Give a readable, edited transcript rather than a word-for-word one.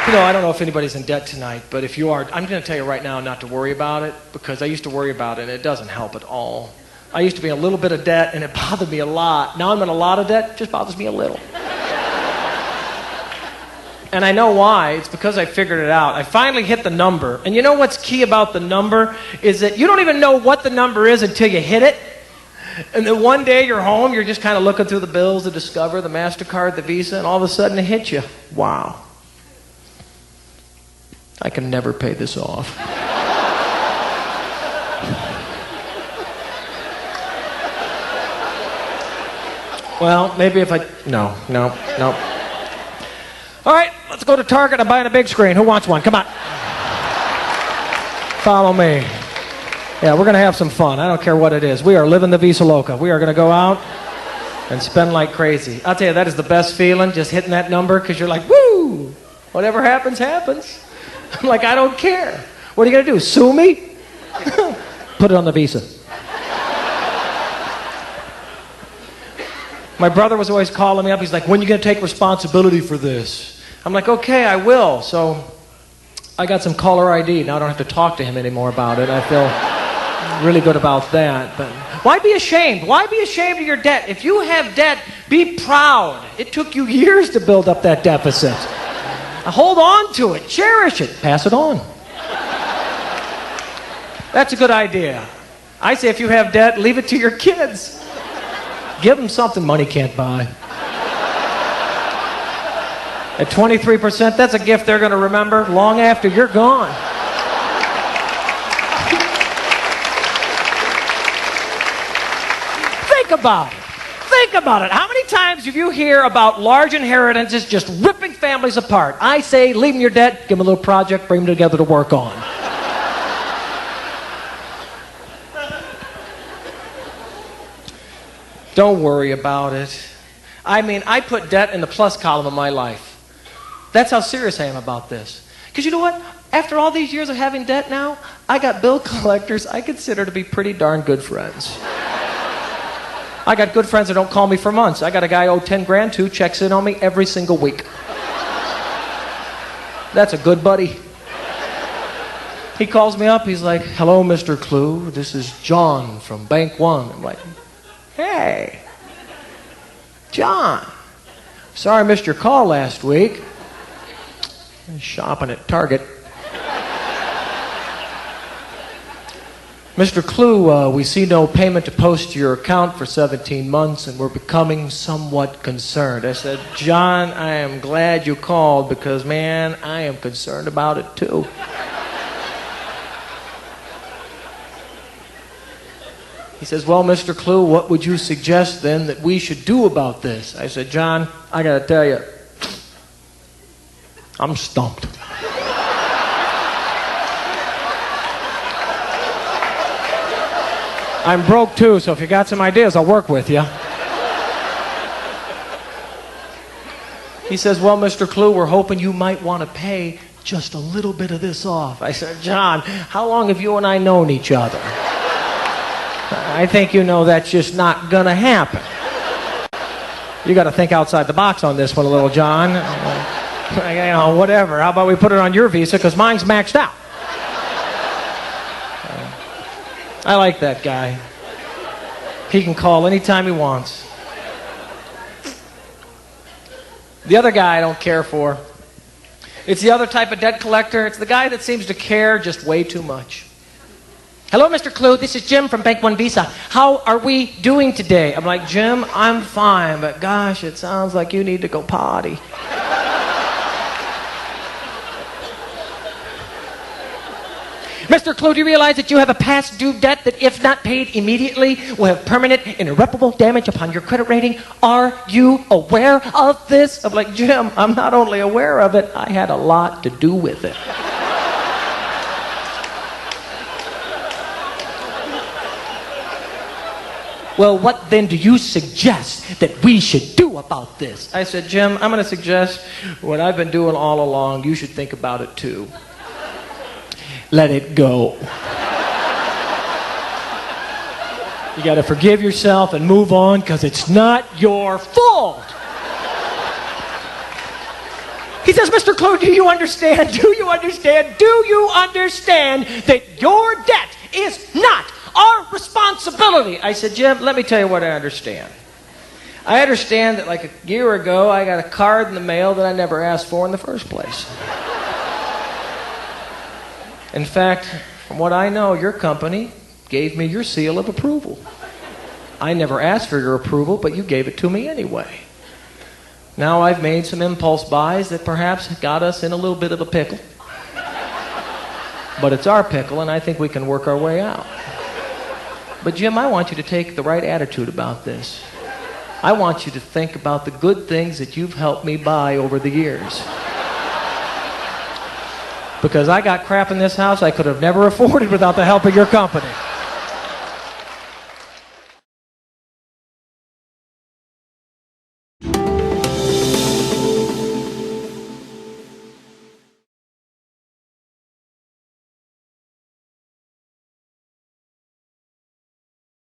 You know, I don't know if anybody's in debt tonight, but if you are, I'm going to tell you right now not to worry about it, because I used to worry about it and it doesn't help at all. I used to be in a little bit of debt and it bothered me a lot. Now I'm in a lot of debt, it just bothers me a little. And I know why. It's because I figured it out. I finally hit the number. And you know what's key about the number is that you don't even know what the number is until you hit it. And then one day you're home, you're just kind of looking through the bills, the Discover, the MasterCard, the Visa, and all of a sudden it hits you. Wow. I can never pay this off. Well, maybe if I... No. All right, let's go to Target. I'm buying a big screen. Who wants one? Come on. Follow me. Yeah, we're going to have some fun. I don't care what it is. We are living the Visa Loca. We are going to go out and spend like crazy. I'll tell you, that is the best feeling, just hitting that number, because you're like, woo! Whatever happens, happens. I'm like, I don't care. What are you going to do, sue me? Put it on the Visa. My brother was always calling me up. He's like, when are you going to take responsibility for this? I'm like, okay, I will. So I got some caller ID. Now I don't have to talk to him anymore about it. I feel really good about that. But why be ashamed? Why be ashamed of your debt? If you have debt, be proud. It took you years to build up that deficit. Hold on to it. Cherish it. Pass it on. That's a good idea. I say if you have debt, leave it to your kids. Give them something money can't buy. At 23%, that's a gift they're going to remember long after you're gone. Think about it. Think about it. How many times have you hear about large inheritances just ripping families apart? I say, leave them your debt, give them a little project, bring them together to work on. Don't worry about it. I mean, I put debt in the plus column of my life. That's how serious I am about this. Because you know what? After all these years of having debt now, I got bill collectors I consider to be pretty darn good friends. I got good friends that don't call me for months. I got a guy I owe 10 grand to, checks in on me every single week. That's a good buddy. He calls me up, he's like, hello, Mr. Clue, this is John from Bank One. I'm like, hey, John, sorry I missed your call last week. I was shopping at Target. Mr. Clue, we see no payment to post to your account for 17 months and we're becoming somewhat concerned. I said, John, I am glad you called because, man, I am concerned about it too. He says, well, Mr. Clue, what would you suggest then that we should do about this? I said, John, I got to tell you, I'm stumped. I'm broke too, so if you got some ideas, I'll work with you. He says, well, Mr. Clue, we're hoping you might want to pay just a little bit of this off. I said, John, how long have you and I known each other? I think you know that's just not going to happen. You got to think outside the box on this one a little, John. You know, whatever. How about we put it on your Visa because mine's maxed out. I like that guy. He can call anytime he wants. The other guy I don't care for. It's the other type of debt collector. It's the guy that seems to care just way too much. Hello, Mr. Clue. This is Jim from Bank One Visa. How are we doing today? I'm like, Jim, I'm fine, but gosh, it sounds like you need to go potty. Mr. Clue, do you realize that you have a past due debt that if not paid immediately will have permanent, irreparable damage upon your credit rating? Are you aware of this? I'm like, Jim, I'm not only aware of it, I had a lot to do with it. Well, what then do you suggest that we should do about this? I said, Jim, I'm going to suggest what I've been doing all along. You should think about it too. Let it go. You got to forgive yourself and move on because it's not your fault. He says, Mr. Clue, do you understand? Do you understand? Do you understand that your debt is not our responsibility? I said, Jim, let me tell you what I understand. I understand that like a year ago, I got a card in the mail that I never asked for in the first place. In fact, from what I know, your company gave me your seal of approval. I never asked for your approval, but you gave it to me anyway. Now I've made some impulse buys that perhaps got us in a little bit of a pickle. But it's our pickle, and I think we can work our way out. But Jim, I want you to take the right attitude about this. I want you to think about the good things that you've helped me buy over the years. Because I got crap in this house I could have never afforded without the help of your company.